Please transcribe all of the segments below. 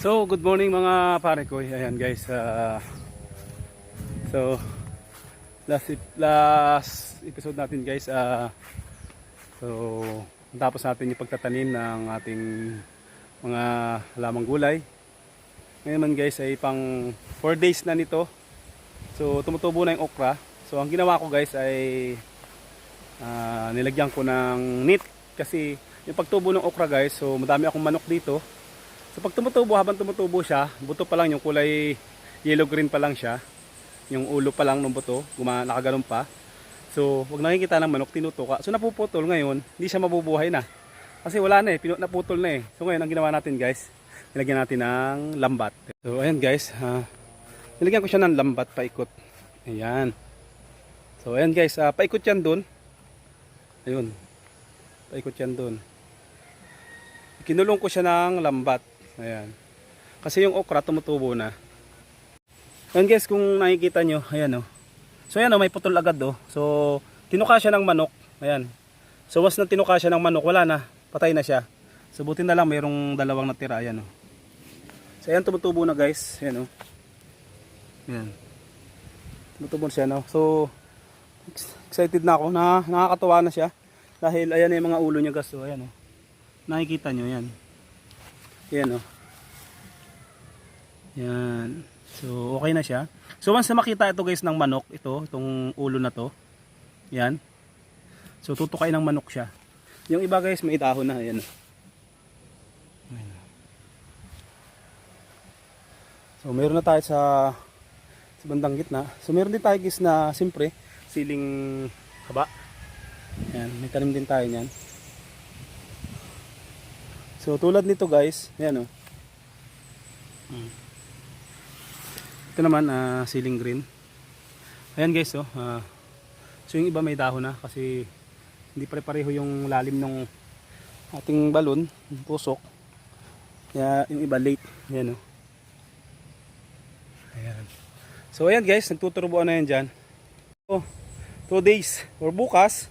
So, good morning mga pare ko. Ayan guys. So, last episode natin guys. So, tapos natin yung pagtatanim ng ating mga halamang gulay. Ngayon man guys ay pang 4 days na nito. So, tumutubo na yung okra. So, ang ginawa ko guys ay nilagyan ko ng net. Kasi yung pagtubo ng okra guys, so madami akong manok dito. So pag tumutubo, habang tumutubo siya, buto pa lang yung kulay yellow green pa lang siya. Yung ulo pa lang ng buto, nakaganon pa. So wag nakikita ng manok, tinutuka. So napuputol ngayon, hindi siya mabubuhay na. Kasi wala na naputol na eh. So ngayon ang ginawa natin guys, nilagyan natin ng lambat. So ayan guys, nilagyan ko siya ng lambat paikot. Ayan. So ayan guys, paikot yan dun. Ayun. Paikot yan dun. Kinulong ko siya ng lambat. Ayan. Kasi yung okra tumutubo na. Ayan guys, kung nakikita nyo, ayan o. So ayan o, may putol agad o. So tinuka siya ng manok. Ayan. So once na tinuka siya ng manok, wala na. Patay na siya. So buti na lang mayroong dalawang natira. Ayan o. So ayan, tumutubo na guys. Ayan o. Ayan. Tumutubo siya no. So excited na ako. Nakakatawa na siya. Dahil ayan yung mga ulo niya guys. So ayan o. Nakikita nyo yan. Yan o. Yan. So okay na siya. So once na makita ito guys ng manok, itong ulo na to. Yan. So tutukay ng manok siya. Yung iba guys may dahon na. Yan o. So meron na tayo sa bandang gitna. So meron din tayo guys na siyempre siling haba. Yan. May tanim din tayo nyan. So tulad nito guys, ayan o. Ito naman siling green. Ayan guys oh. So yung iba may dahon na kasi hindi pare-pareho yung lalim ng ating balon, yung pusok. Kaya yung iba late. Ayan o. Ayan. So ayan guys, nagtuturubuan na yan dyan. So 2 days or bukas,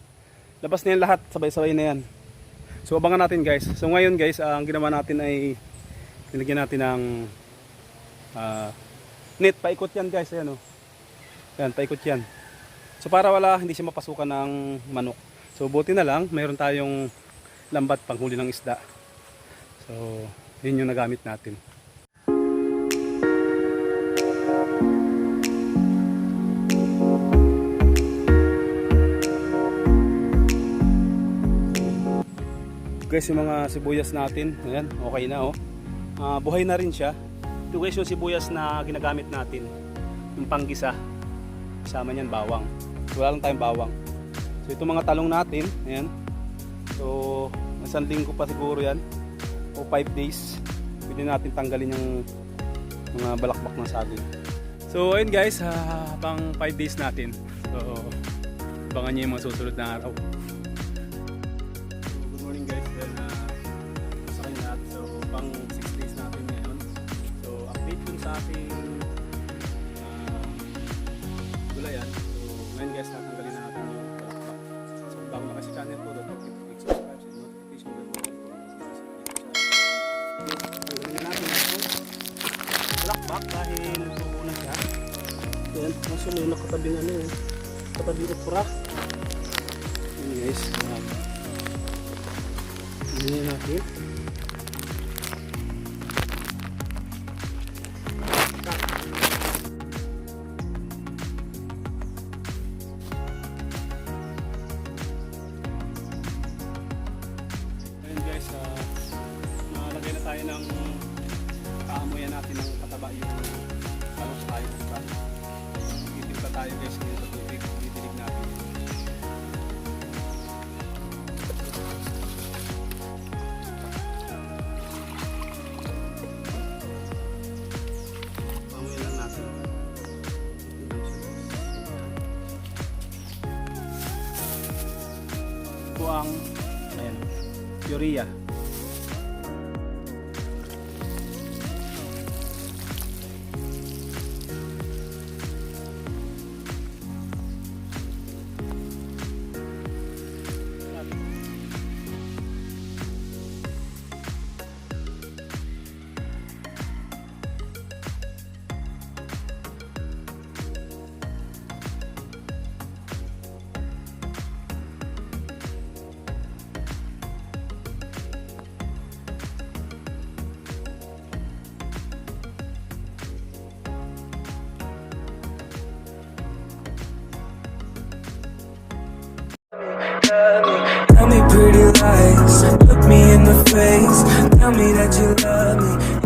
labas na yan lahat, sabay-sabay na yan. So abangan natin guys. So ngayon guys, ang ginawa natin ay nilagyan natin ng net. Paikot yan guys. Ayan o. Ayan, paikot yan. So para hindi siya mapasukan ng manok. So buti na lang, mayroon tayong lambat panghuli ng isda. So yun yung nagamit natin. Guys, yung mga sibuyas natin, ayan, okay na oh. Buhay na rin siya. Ito guys yung sibuyas na ginagamit natin, yung panggisa. Kasama niyan bawang. Wala lang tayong bawang. So itong mga talong natin, ayan. So isang linggo pa siguro yan o 5 days. Pwede natin tanggalin yung mga balakbak ng saging. So ayun guys, pang 5 days natin. So abangan niyo yung mga susunod na araw. Pang 6 days natin ngayon. So update dun sa ating gulayan. So ngayon guys, natanggalin na natin yung balakbak. So bago na kasi channel ko, don't forget to click subscribe and notification bell button. Tanggalin na natin yung balakbak dahil tubo na siya. Yan, kasi may nakatabing katabing okra. Yan guys, hindi natin. Nalagay na tayo ng kaamuyan natin ng kataba yung talong sa tayo diba? Titimpla tayo guys ngayon sa tubig, titilig natin. Kaamuyan lang natin. Ito ang urea. love me. Tell me pretty lies, look me in the face. Tell me that you love me.